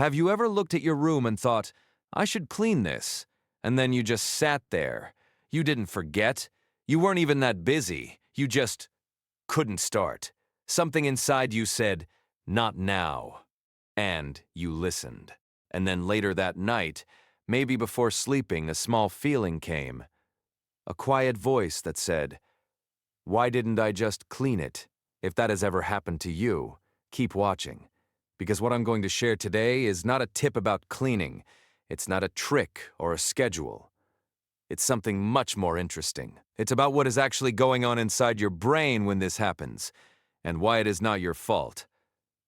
Have you ever looked at your room and thought, I should clean this, and then you just sat there? You didn't forget. You weren't even that busy. You just couldn't start. Something inside you said, not now. And you listened. And then later that night, maybe before sleeping, a small feeling came. A quiet voice that said, why didn't I just clean it? If that has ever happened to you, keep watching. Because what I'm going to share today is not a tip about cleaning. It's not a trick or a schedule. It's something much more interesting. It's about what is actually going on inside your brain when this happens, and why it is not your fault.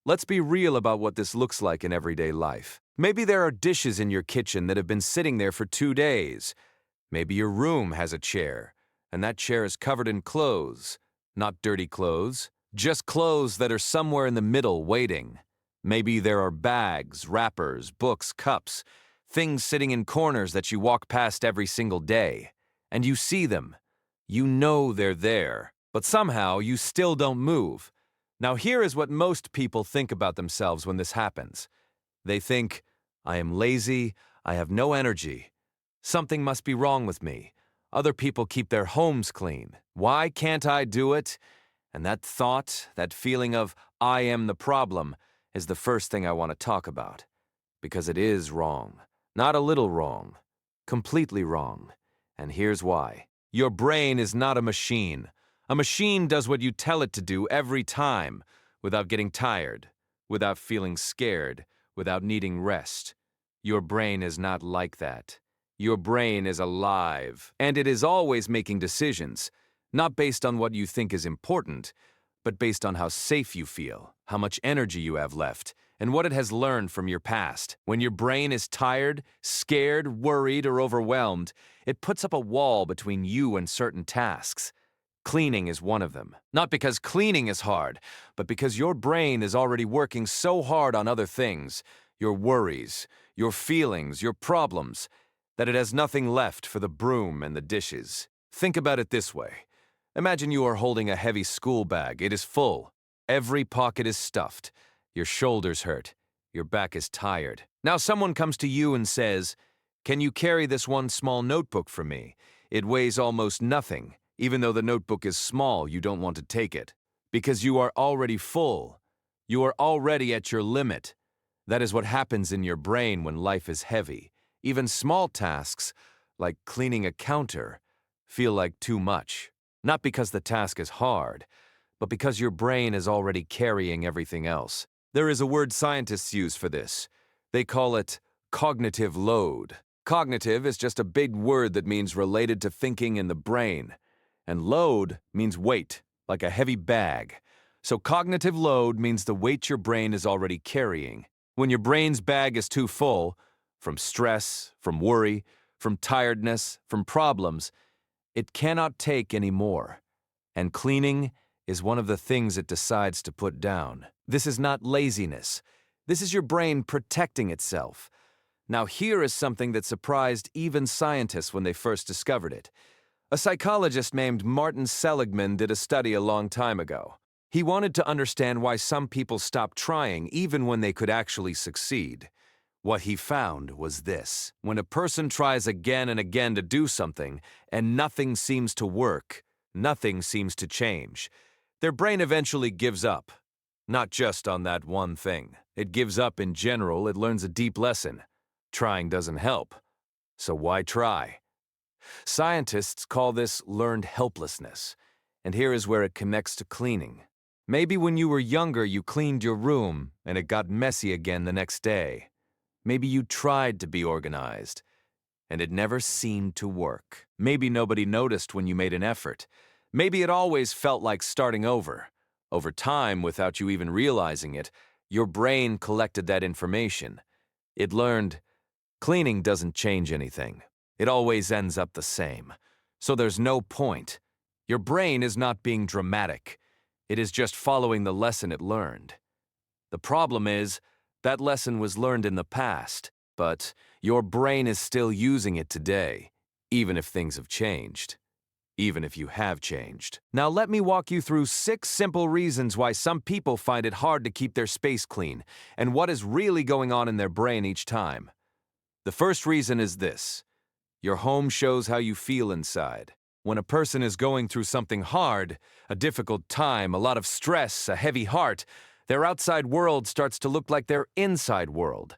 Let's be real about what this looks like in everyday life. Maybe there are dishes in your kitchen that have been sitting there for 2 days. Maybe your room has a chair, and that chair is covered in clothes. Not dirty clothes, just clothes that are somewhere in the middle waiting. Maybe there are bags, wrappers, books, cups, things sitting in corners that you walk past every single day. And you see them. You know they're there, but somehow you still don't move. Now here is what most people think about themselves when this happens. They think, I am lazy, I have no energy. Something must be wrong with me. Other people keep their homes clean. Why can't I do it? And that thought, that feeling of, I am the problem, is the first thing I want to talk about. Because it is wrong. Not a little wrong. Completely wrong. And here's why. Your brain is not a machine. A machine does what you tell it to do every time, without getting tired, without feeling scared, without needing rest. Your brain is not like that. Your brain is alive, and it is always making decisions, not based on what you think is important, but based on how safe you feel, how much energy you have left, and what it has learned from your past. When your brain is tired, scared, worried, or overwhelmed, it puts up a wall between you and certain tasks. Cleaning is one of them. Not because cleaning is hard, but because your brain is already working so hard on other things, your worries, your feelings, your problems, that it has nothing left for the broom and the dishes. Think about it this way. Imagine you are holding a heavy school bag. It is full. Every pocket is stuffed. Your shoulders hurt. Your back is tired. Now someone comes to you and says, can you carry this one small notebook for me? It weighs almost nothing. Even though the notebook is small, you don't want to take it. Because you are already full. You are already at your limit. That is what happens in your brain when life is heavy. Even small tasks, like cleaning a counter, feel like too much. Not because the task is hard, but because your brain is already carrying everything else. There is a word scientists use for this. They call it cognitive load. Cognitive is just a big word that means related to thinking in the brain. And load means weight, like a heavy bag. So cognitive load means the weight your brain is already carrying. When your brain's bag is too full, from stress, from worry, from tiredness, from problems, it cannot take any more. And cleaning is one of the things it decides to put down. This is not laziness. This is your brain protecting itself. Now here is something that surprised even scientists when they first discovered it. A psychologist named Martin Seligman did a study a long time ago. He wanted to understand why some people stop trying even when they could actually succeed. What he found was this. When a person tries again and again to do something, and nothing seems to work, nothing seems to change, their brain eventually gives up. Not just on that one thing. It gives up in general. It learns a deep lesson. Trying doesn't help. So why try? Scientists call this learned helplessness. And here is where it connects to cleaning. Maybe when you were younger, you cleaned your room, and it got messy again the next day. Maybe you tried to be organized, and it never seemed to work. Maybe nobody noticed when you made an effort. Maybe it always felt like starting over. Over time, without you even realizing it, your brain collected that information. It learned, cleaning doesn't change anything. It always ends up the same. So there's no point. Your brain is not being dramatic. It is just following the lesson it learned. The problem is, that lesson was learned in the past, but your brain is still using it today, even if things have changed. even if you have changed. Now let me walk you through 6 simple reasons why some people find it hard to keep their space clean, and what is really going on in their brain each time. The first reason is this: your home shows how you feel inside. When a person is going through something hard, a difficult time, a lot of stress, a heavy heart, their outside world starts to look like their inside world.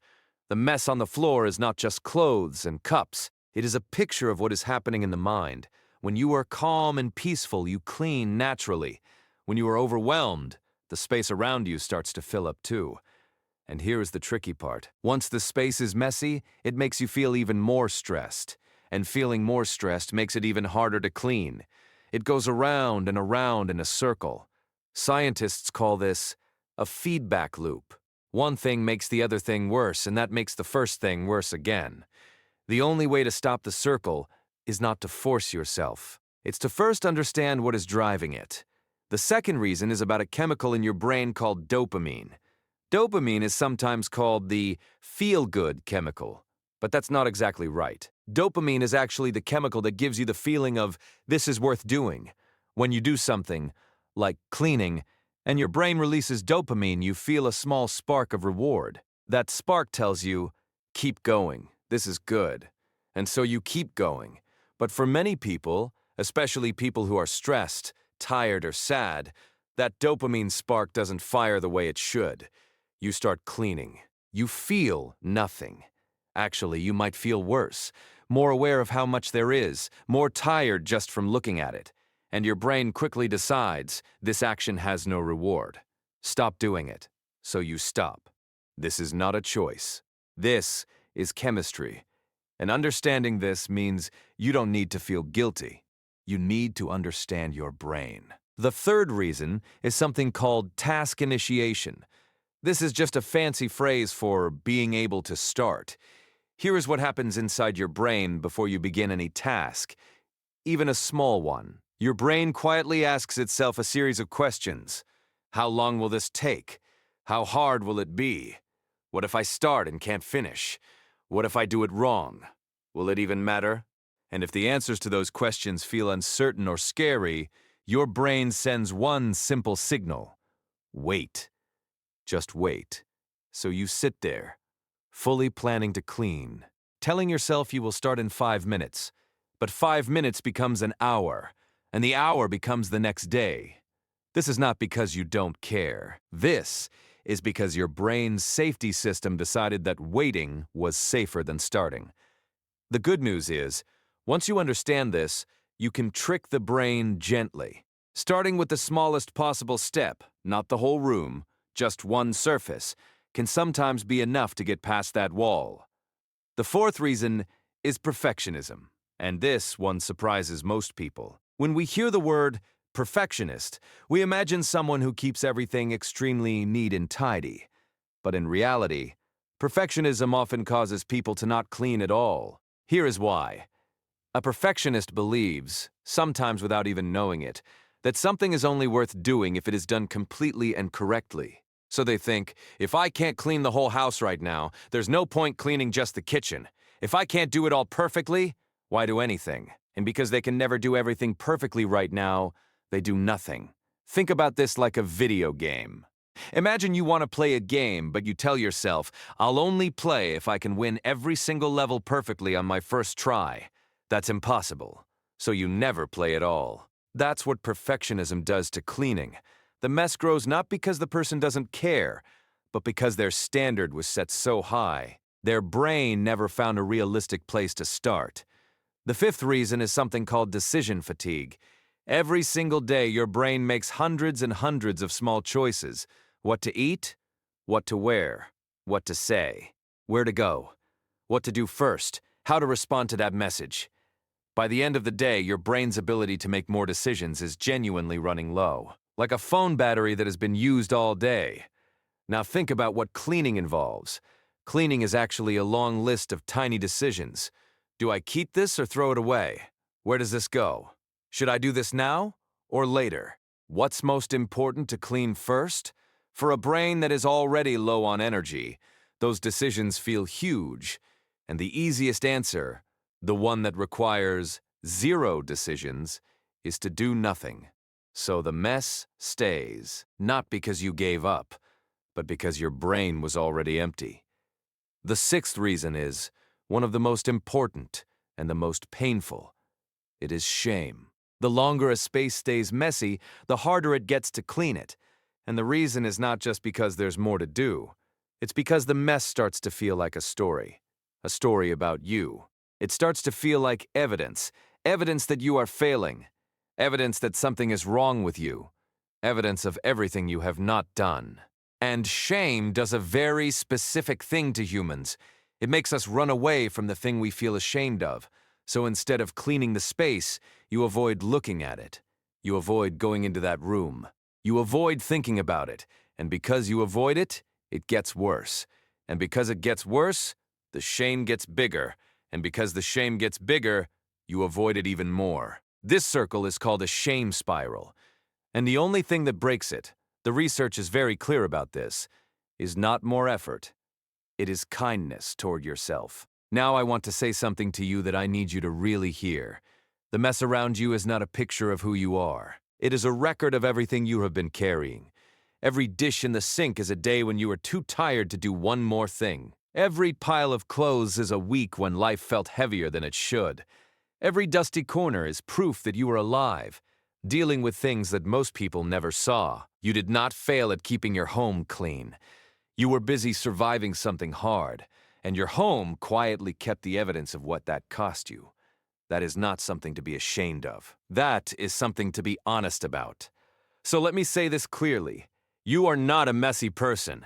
The mess on the floor is not just clothes and cups. It is a picture of what is happening in the mind. When you are calm and peaceful, you clean naturally. When you are overwhelmed, the space around you starts to fill up too. And here is the tricky part. Once the space is messy, it makes you feel even more stressed. And feeling more stressed makes it even harder to clean. It goes around and around in a circle. Scientists call this a feedback loop. One thing makes the other thing worse, and that makes the first thing worse again. The only way to stop the circle is not to force yourself. It's to first understand what is driving it. The second reason is about a chemical in your brain called dopamine. Dopamine is sometimes called the feel-good chemical, but that's not exactly right. Dopamine is actually the chemical that gives you the feeling of this is worth doing. When you do something, like cleaning, and your brain releases dopamine, you feel a small spark of reward. That spark tells you, keep going, this is good. And so you keep going. But for many people, especially people who are stressed, tired, or sad, that dopamine spark doesn't fire the way it should. You start cleaning. You feel nothing. Actually, you might feel worse, more aware of how much there is, more tired just from looking at it. And your brain quickly decides this action has no reward. Stop doing it. So you stop. This is not a choice. This is chemistry. And understanding this means you don't need to feel guilty. You need to understand your brain. The third reason is something called task initiation. This is just a fancy phrase for being able to start. Here is what happens inside your brain before you begin any task, even a small one. Your brain quietly asks itself a series of questions. How long will this take? How hard will it be? What if I start and can't finish? What if I do it wrong? Will it even matter? And if the answers to those questions feel uncertain or scary, your brain sends one simple signal: wait. Just wait. So you sit there, fully planning to clean, telling yourself you will start in 5 minutes. But 5 minutes becomes an hour, and the hour becomes the next day. This is not because you don't care. This is because your brain's safety system decided that waiting was safer than starting. The good news is, once you understand this, you can trick the brain gently. Starting with the smallest possible step, not the whole room, just one surface, can sometimes be enough to get past that wall. The fourth reason is perfectionism, and this one surprises most people. When we hear the word perfectionist, we imagine someone who keeps everything extremely neat and tidy. But in reality, perfectionism often causes people to not clean at all. Here is why. A perfectionist believes, sometimes without even knowing it, that something is only worth doing if it is done completely and correctly. So they think, if I can't clean the whole house right now, there's no point cleaning just the kitchen. If I can't do it all perfectly, why do anything? And because they can never do everything perfectly right now, they do nothing. Think about this like a video game. Imagine you want to play a game, but you tell yourself, I'll only play if I can win every single level perfectly on my first try. That's impossible. So you never play at all. That's what perfectionism does to cleaning. The mess grows not because the person doesn't care, but because their standard was set so high. Their brain never found a realistic place to start. The fifth reason is something called decision fatigue. Every single day, your brain makes hundreds and hundreds of small choices. What to eat, what to wear, what to say, where to go, what to do first, how to respond to that message. By the end of the day, your brain's ability to make more decisions is genuinely running low, like a phone battery that has been used all day. Now think about what cleaning involves. Cleaning is actually a long list of tiny decisions. Do I keep this or throw it away? Where does this go? Should I do this now or later? What's most important to clean first? For a brain that is already low on energy, those decisions feel huge, and the easiest answer, the one that requires 0 decisions, is to do nothing. So the mess stays, not because you gave up, but because your brain was already empty. The sixth reason is one of the most important and the most painful. It is shame. The longer a space stays messy, the harder it gets to clean it. And the reason is not just because there's more to do. It's because the mess starts to feel like a story about you. It starts to feel like evidence that you are failing, evidence that something is wrong with you, evidence of everything you have not done. And shame does a very specific thing to humans. It makes us run away from the thing we feel ashamed of. So instead of cleaning the space, you avoid looking at it. You avoid going into that room. You avoid thinking about it. And because you avoid it, it gets worse. And because it gets worse, the shame gets bigger. And because the shame gets bigger, you avoid it even more. This circle is called a shame spiral. And the only thing that breaks it, the research is very clear about this, is not more effort. It is kindness toward yourself. Now I want to say something to you that I need you to really hear. The mess around you is not a picture of who you are. It is a record of everything you have been carrying. Every dish in the sink is a day when you are too tired to do one more thing. Every pile of clothes is a week when life felt heavier than it should. Every dusty corner is proof that you are alive, dealing with things that most people never saw. You did not fail at keeping your home clean. You were busy surviving something hard, and your home quietly kept the evidence of what that cost you. That is not something to be ashamed of. That is something to be honest about. So let me say this clearly. You are not a messy person.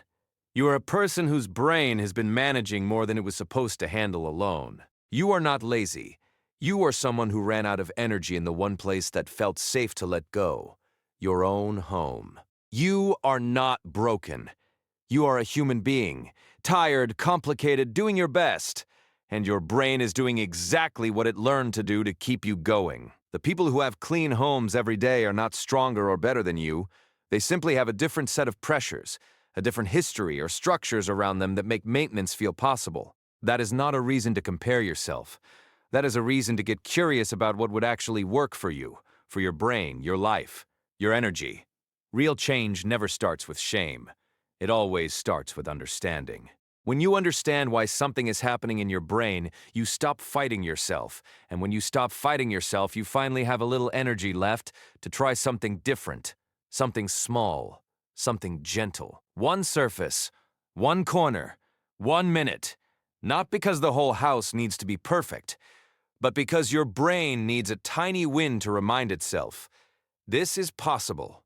You are a person whose brain has been managing more than it was supposed to handle alone. You are not lazy. You are someone who ran out of energy in the one place that felt safe to let go, your own home. You are not broken. You are a human being, tired, complicated, doing your best. And your brain is doing exactly what it learned to do to keep you going. The people who have clean homes every day are not stronger or better than you. They simply have a different set of pressures, a different history or structures around them that make maintenance feel possible. That is not a reason to compare yourself. That is a reason to get curious about what would actually work for you, for your brain, your life, your energy. Real change never starts with shame. It always starts with understanding. When you understand why something is happening in your brain, you stop fighting yourself. And when you stop fighting yourself, you finally have a little energy left to try something different, something small, something gentle. One surface, one corner, 1 minute. Not because the whole house needs to be perfect, but because your brain needs a tiny win to remind itself. This is possible.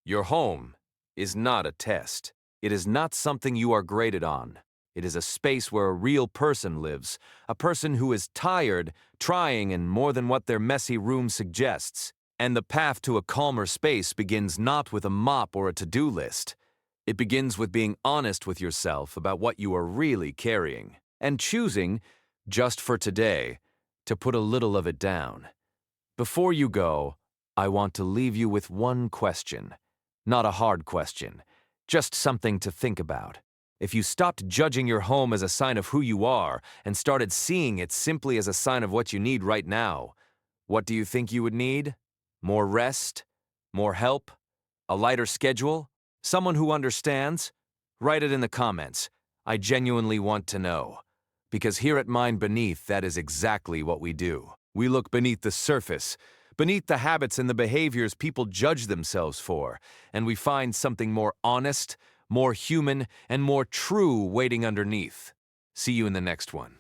Your home is not a test. It is not something you are graded on. It is a space where a real person lives, a person who is tired, trying, and more than what their messy room suggests. And the path to a calmer space begins not with a mop or a to-do list. It begins with being honest with yourself about what you are really carrying, and choosing, just for today, to put a little of it down. Before you go, I want to leave you with one question. Not a hard question, just something to think about. If you stopped judging your home as a sign of who you are and started seeing it simply as a sign of what you need right now, what do you think you would need? More rest? More help? A lighter schedule? Someone who understands? Write it in the comments. I genuinely want to know. Because here at Mind Beneath, that is exactly what we do. We look beneath the surface, beneath the habits and the behaviors people judge themselves for, and we find something more honest, more human, and more true waiting underneath. See you in the next one.